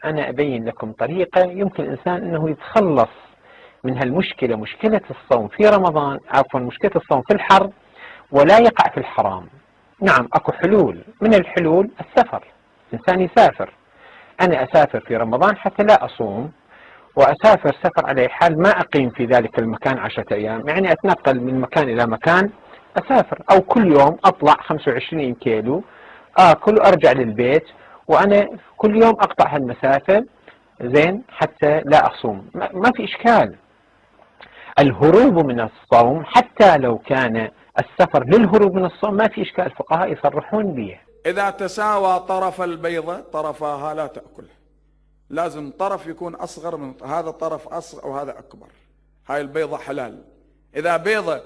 أنا أبين لكم طريقة يمكن الإنسان أنه يتخلص من هالمشكلة، مشكلة الصوم في رمضان، عفوا مشكلة الصوم في الحر، ولا يقع في الحرام. نعم أكو حلول، من الحلول السفر، إنسان يسافر. أنا أسافر في رمضان حتى لا أصوم، وأسافر سفر على حال ما أقيم في ذلك المكان 10 أيام، يعني أتنقل من مكان إلى مكان، أسافر، أو كل يوم أطلع 25 كيلو آكل وأرجع للبيت، وأنا كل يوم أقطع هالمسافة زين حتى لا أصوم، ما في إشكال. الهروب من الصوم حتى لو كان السفر للهروب من الصوم ما في إشكال، الفقهاء يصرحون به. إذا تساوى طرف البيضة طرفاها لا تأكلها، لازم طرف يكون أصغر من هذا، طرف أصغر وهذا أكبر. هاي البيضة حلال. إذا بيضة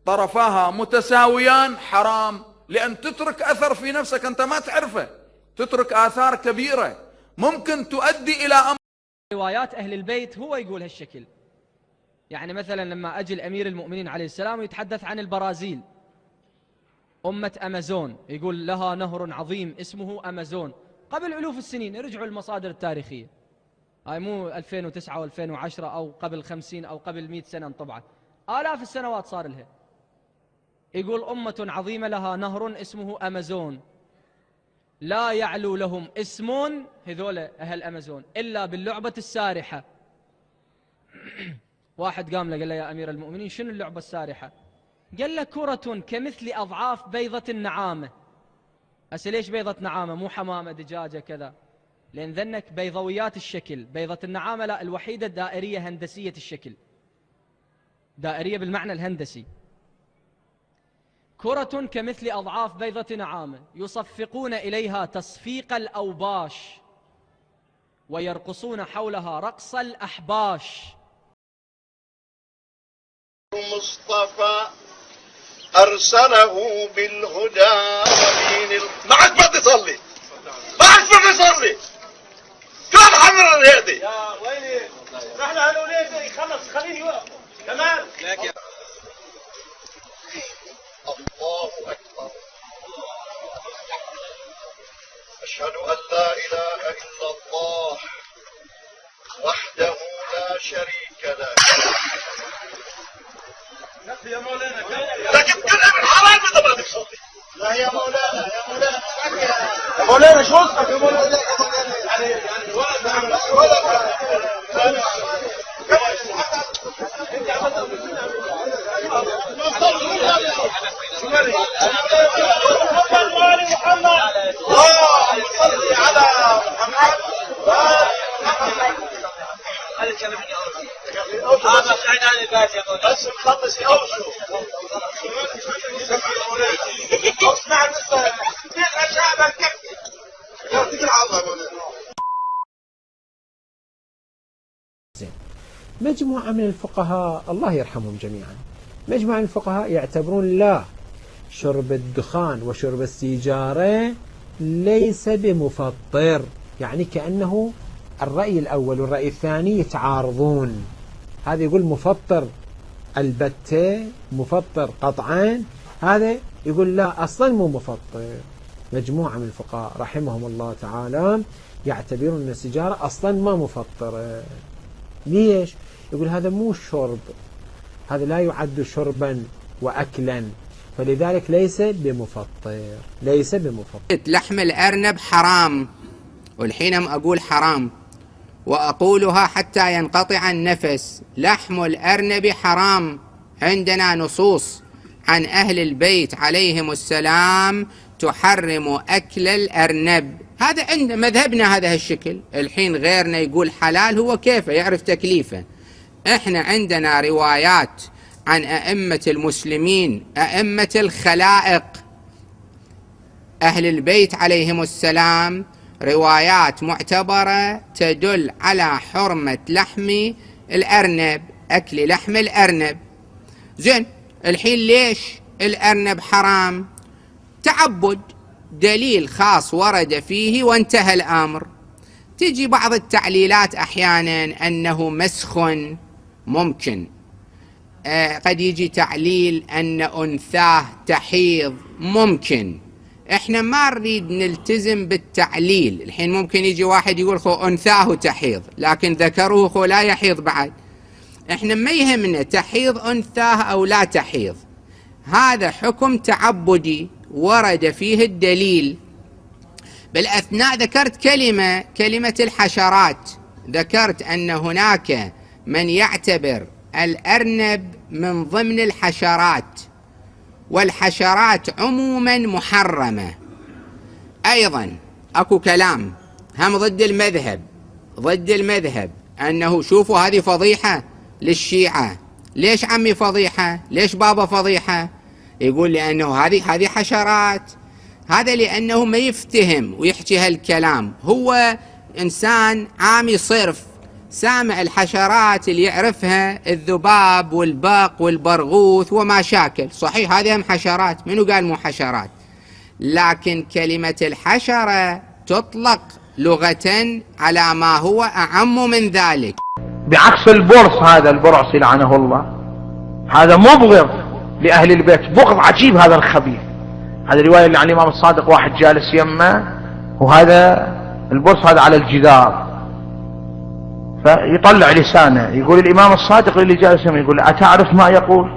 طرفاها متساويان حرام، لأن تترك أثر في نفسك أنت ما تعرفه، تترك آثار كبيرة ممكن تؤدي إلى أمر. روايات أهل البيت هو يقول هالشكل، يعني مثلا لما أجي الأمير المؤمنين عليه السلام يتحدث عن البرازيل، أمة أمازون، يقول لها نهر عظيم اسمه أمازون، قبل ألوف السنين. ارجعوا المصادر التاريخية، هاي مو 2009 و2010 أو قبل 50 أو قبل 100 سنة طبعا، آلاف السنوات صار لها. يقول أمة عظيمة لها نهر اسمه أمازون، لا يعلو لهم اسم هذول أهل أمازون إلا باللعبة السارحة. واحد قام له قال له يا أمير المؤمنين شنو اللعبة السارحة؟ قال له كرة كمثل أضعاف بيضة النعامة. هسه ليش بيضة نعامة مو حمامة دجاجة كذا؟ لأن ذنك بيضويات الشكل، بيضة النعامة لا، الوحيدة دائرية هندسية الشكل، دائرية بالمعنى الهندسي. كرة كمثل أضعاف بيضة نعامة يصفقون إليها تصفيق الأوباش ويرقصون حولها رقص الأحباش. مصطفى أرسله بالهدى ودين ما عاد بدي صلي، ما عاد بدي صلي، كان حمر الهدي يا ويلي. نحن هالولاد يخلص خليني واقف كمان. الله أكبر، أشهد أن لا إله إلا الله وحده لا شريك له. يا مولانا لكن كلها من حرام إذا ما تصلي. لا يا مولانا، يا مولانا يا مولانا شو قصدك يا مولانا؟ يعني بس مخلص يوصل اسمع الاشياء مجموعة من الفقهاء الله يرحمهم جميعا، مجموعة من الفقهاء يعتبرون لا، شرب الدخان وشرب السيجارة ليس بمفطر، يعني كأنه الرأي الأول والرأي الثاني يتعارضون. هذا يقول مفطر البتة، مفطر قطعا، هذا يقول لا أصلا مو مفطر. مجموعة من الفقهاء رحمهم الله تعالى يعتبرون أن السيجارة أصلا ما مفطرة. ليش؟ يقول هذا مو شرب، هذا لا يعد شربا وأكلا، فلذلك ليس بمفطر، ليس بمفطر. لحم الأرنب حرام، والحين أقول حرام وأقولها حتى ينقطع النفس. لحم الأرنب حرام، عندنا نصوص عن أهل البيت عليهم السلام تحرم أكل الأرنب، هذا عند مذهبنا هذا الشكل. الحين غيرنا يقول حلال، هو كيف يعرف تكليفه. احنا عندنا روايات عن أئمة المسلمين، أئمة الخلائق أهل البيت عليهم السلام، روايات معتبرة تدل على حرمة لحم الأرنب، أكل لحم الأرنب. زين، الحين ليش الأرنب حرام؟ تعبد، دليل خاص ورد فيه وانتهى الأمر. تجي بعض التعليلات أحيانا أنه مسخ، ممكن. قد يجي تعليل أن أنثاه تحيض، ممكن. احنا ما نريد نلتزم بالتعليل. الحين ممكن يجي واحد يقول خو أنثاه تحيض لكن ذكره خو لا يحيض بعد. احنا ما يهمنا تحيض أنثاه أو لا تحيض، هذا حكم تعبدي ورد فيه الدليل. بالأثناء ذكرت كلمة الحشرات، ذكرت أن هناك من يعتبر الأرنب من ضمن الحشرات، والحشرات عموما محرمة. أيضا أكو كلام هم ضد المذهب أنه شوفوا هذه فضيحة للشيعة. ليش عمي فضيحة؟ ليش بابا فضيحة؟ يقول لأنه هذه حشرات. هذا لأنه ما يفتهم ويحكي هالكلام، هو إنسان عامي صرف، سامع الحشرات اللي يعرفها الذباب والبق والبرغوث وما شاكل. صحيح هذه هم حشرات، منو قال مو حشرات؟ لكن كلمة الحشرة تطلق لغة على ما هو أعم من ذلك. بعكس البرص، هذا البرعصي لعنه الله، هذا مبغض لأهل البيت بغض عجيب. هذا الخبيث، هذا الرواية اللي عن الإمام الصادق، واحد جالس يمه وهذا البرص هذا على الجدار، فيطلع لسانه يقول الإمام الصادق اللي جالس يمه، يقول أتعرف ما يقول؟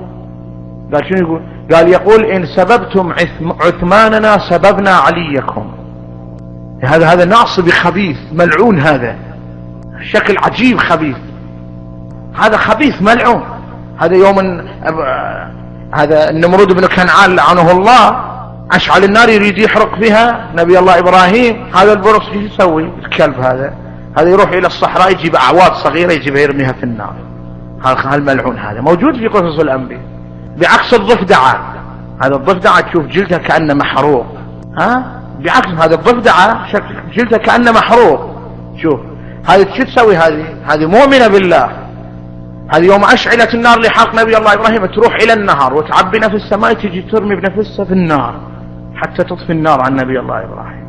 قال شنو يقول؟ قال يقول إن سببتم عثماننا سببنا عليكم. هذا ناصب خبيث ملعون، هذا شكل عجيب خبيث، هذا خبيث ملعون. هذا يوم هذا النمرود بن كنعان لعنه الله أشعل النار يريد يحرق فيها نبي الله إبراهيم، هذا البرص ايش يسوي؟ الكلب هذا يروح إلى الصحراء يجيب أعواد صغيرة يجيبها يرميها في النار. هذا الملعون هذا موجود في قصص الأنبياء. بعكس الضفدعة، هذا الضفدعة تشوف جلدها كأنه محروق، بعكس هذا الضفدعة جلدها كأنه محروق. شوف هذه شو تسوي؟ هذه مؤمنة بالله. هذه يوم أشعلت النار لحرق نبي الله إبراهيم تروح إلى النهر وتعبي نفسها ماء تجي ترمي بنفسها في النار حتى تطفي النار عن نبي الله إبراهيم.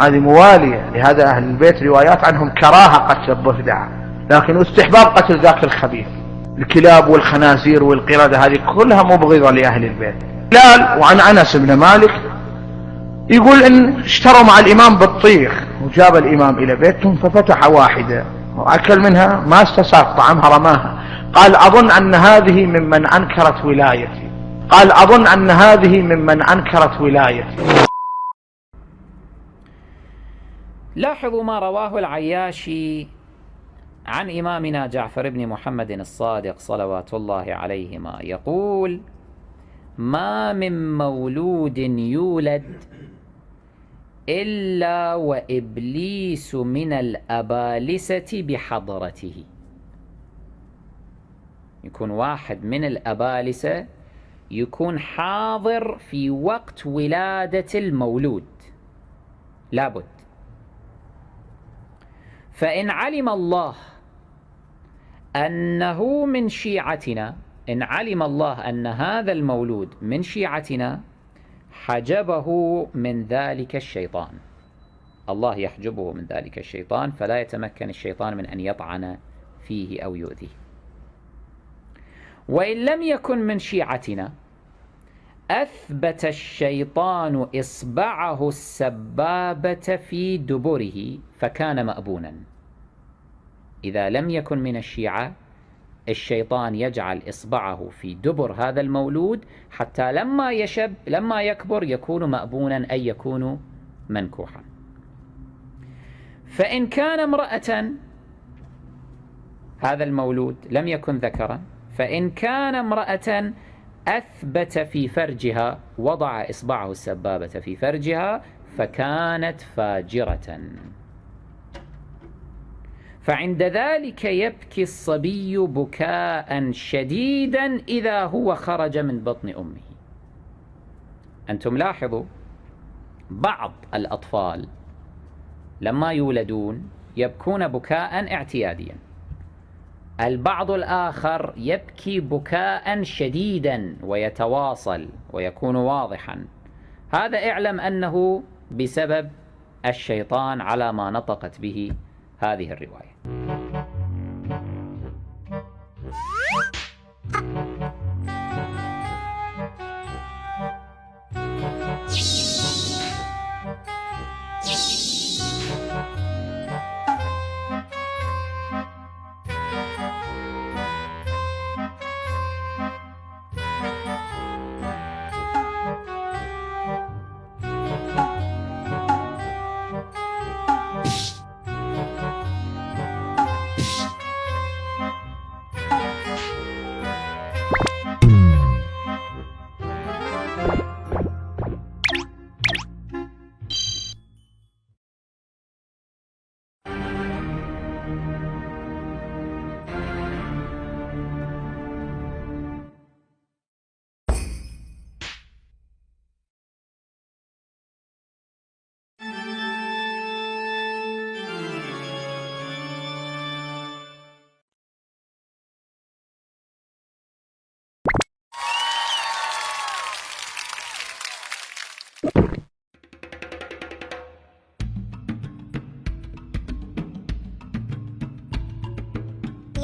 هذه موالية. لهذا أهل البيت روايات عنهم كراهة قتل الضفدعة، لكن استحباب قتل ذاك الخبيث. الكلاب والخنازير والقردة هذه كلها مبغضة لأهل البيت. وعن أنس بن مالك يقول إن اشتروا مع الإمام بطيخ وجاب الإمام إلى بيتهم ففتح واحدة وأكل منها، ما استساق طعمها رماها. قال أظن أن هذه ممن أنكرت ولايتي. لاحظوا ما رواه العياشي عن إمامنا جعفر بن محمد الصادق صلوات الله عليهما، يقول: ما من مولود يولد إلا وإبليس من الأبالسة بحضرته. يكون واحد من الأبالسة يكون حاضر في وقت ولادة المولود، لابد. فإن علم الله أنه من شيعتنا، إن علم الله أن هذا المولود من شيعتنا، حجبه من ذلك الشيطان. الله يحجبه من ذلك الشيطان، فلا يتمكن الشيطان من أن يطعن فيه أو يؤذيه. وإن لم يكن من شيعتنا، أثبت الشيطان إصبعه السبابة في دبره فكان مأبونا. إذا لم يكن من الشيعة، الشيطان يجعل إصبعه في دبر هذا المولود حتى لما يكبر يكون مأبونا، أي يكون منكوحا. فإن كان امرأة، هذا المولود لم يكن ذكرا، فإن كان امرأة أثبت في فرجها، وضع إصبعه السبابة في فرجها فكانت فاجرة. فعند ذلك يبكي الصبي بكاء شديدا إذا هو خرج من بطن أمه. أنتم لاحظوا بعض الأطفال لما يولدون يبكون بكاء اعتياديا، البعض الآخر يبكي بكاء شديدا ويتواصل ويكون واضحا. هذا اعلم أنه بسبب الشيطان على ما نطقت به هذه الرواية.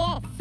yes.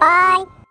Bye.